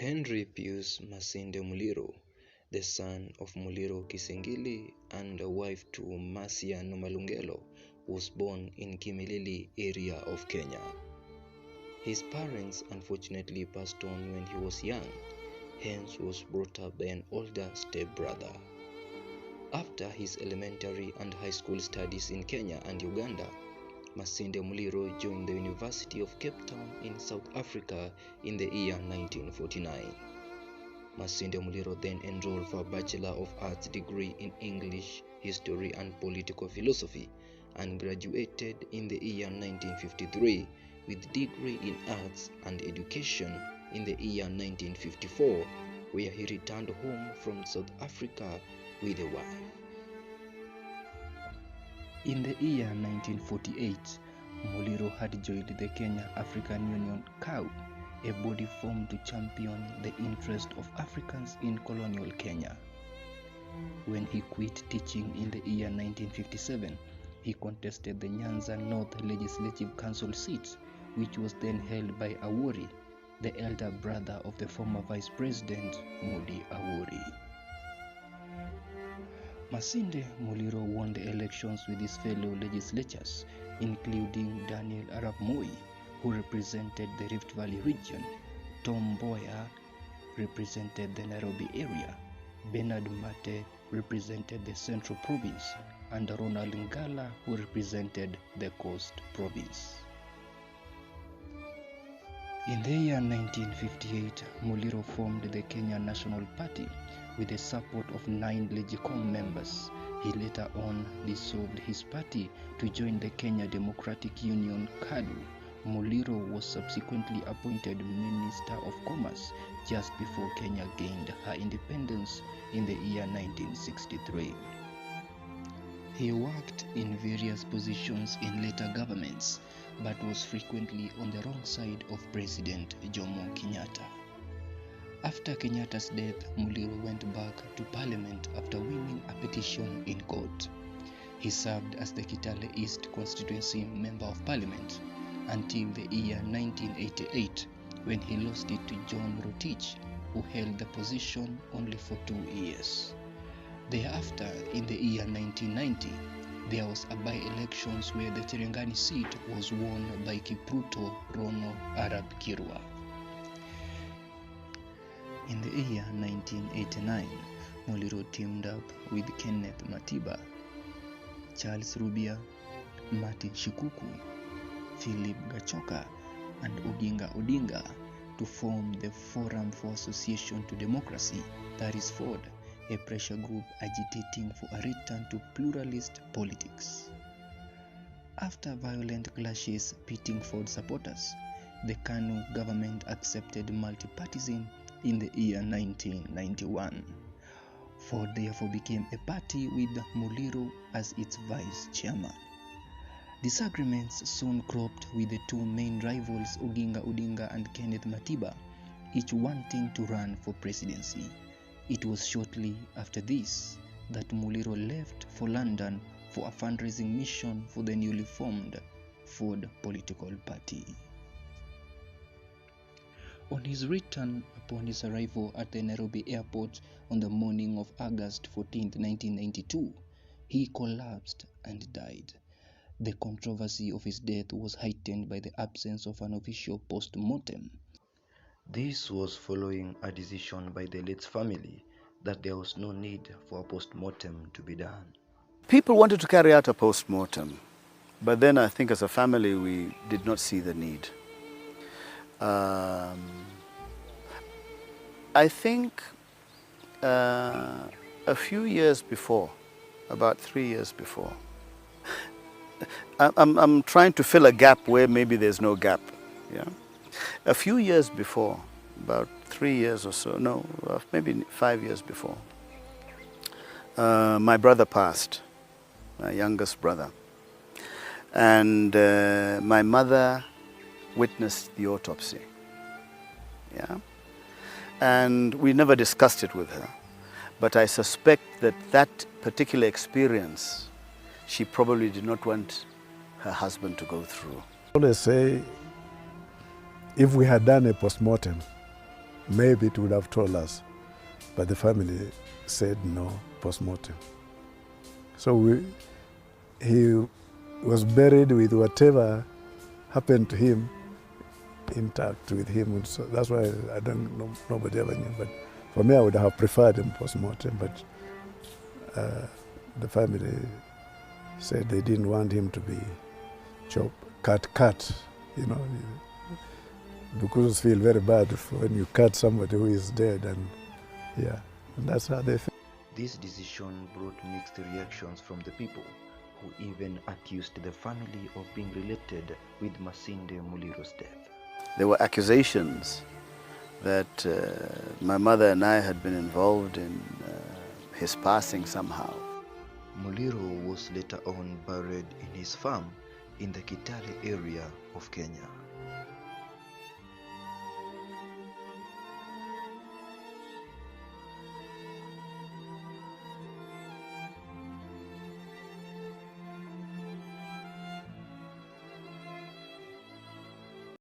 Henry Pius Masinde Muliro, the son of Muliro Kisengili and a wife to Masia Nomalungelo, was born in Kimilili area of Kenya. His parents unfortunately passed on when he was young, hence was brought up by an older stepbrother. After his elementary and high school studies in Kenya and Uganda, Masinde Muliro joined the University of Cape Town in South Africa in the year 1949. Masinde Muliro then enrolled for a Bachelor of Arts degree in English, History and Political Philosophy and graduated in the year 1953 with degree in Arts and Education in the year 1954, where he returned home from South Africa with a wife. In the year 1948, Muliro had joined the Kenya African Union (CAU), a body formed to champion the interest of Africans in colonial Kenya. When he quit teaching in the year 1957, he contested the Nyanza North Legislative Council seat, which was then held by Awori, the elder brother of the former Vice President Mudi Awori. Masinde Muliro won the elections with his fellow legislators, including Daniel Arap Moi, who represented the Rift Valley region, Tom Mboya represented the Nairobi area, Bernard Mate represented the Central Province, and Ronald Ngala, who represented the Coast Province. In the year 1958, Muliro formed the Kenya National Party with the support of 9 Legicom members. He later on dissolved his party to join the Kenya Democratic Union (KADU). Muliro was subsequently appointed Minister of Commerce just before Kenya gained her independence in the year 1963. He worked in various positions in later governments, but was frequently on the wrong side of President Jomo Kenyatta. After Kenyatta's death, Muliro went back to Parliament after winning a petition in court. He served as the Kitale East Constituency Member of Parliament until the year 1988, when he lost it to John Rotich, who held the position only for 2 years. Thereafter, in the year 1990, there was a by-elections where the Cherangani seat was won by Kipruto Rono Arab Kirwa. In the year 1989, Muliro teamed up with Kenneth Matiba, Charles Rubia, Martin Shikuku, Philip Gachoka, and Oginga Odinga to form the Forum for Association to Democracy, that is FORD, a pressure group agitating for a return to pluralist politics. After violent clashes pitting FORD supporters, the KANU government accepted multipartyism in the year 1991. FORD therefore became a party with Muliro as its vice chairman. Disagreements soon cropped with the two main rivals Oginga Odinga and Kenneth Matiba, each wanting to run for presidency. It was shortly after this that Muliro left for London for a fundraising mission for the newly formed FORD political party. On his return upon his arrival at the Nairobi airport on the morning of August 14, 1992, he collapsed and died. The controversy of his death was heightened by the absence of an official post-mortem. This was following a decision by the late's family that there was no need for a post-mortem to be done. People wanted to carry out a post-mortem, but then I think as a family we did not see the need. I think a few years before, about 3 years before, I'm trying to fill a gap where maybe there's no gap. Yeah, a few years before, about 3 years or so, no, maybe 5 years before, my brother passed, my youngest brother, and my mother witnessed the autopsy. Yeah, and we never discussed it with her, but I suspect that that particular experience she probably did not want her husband to go through. I always say, if we had done a post-mortem, maybe it would have told us. But the family said no, post-mortem. So he was buried with whatever happened to him intact with him. And so that's why I don't know, nobody ever knew. But for me, I would have preferred him post-mortem, but the family said they didn't want him to be cut, you know, because feel very bad when you cut somebody who is dead, and yeah, and that's how they feel. This decision brought mixed reactions from the people, who even accused the family of being related with Masinde Muliro's death. There were accusations that my mother and I had been involved in his passing somehow. Muliro was later on buried in his farm in the Kitale area of Kenya.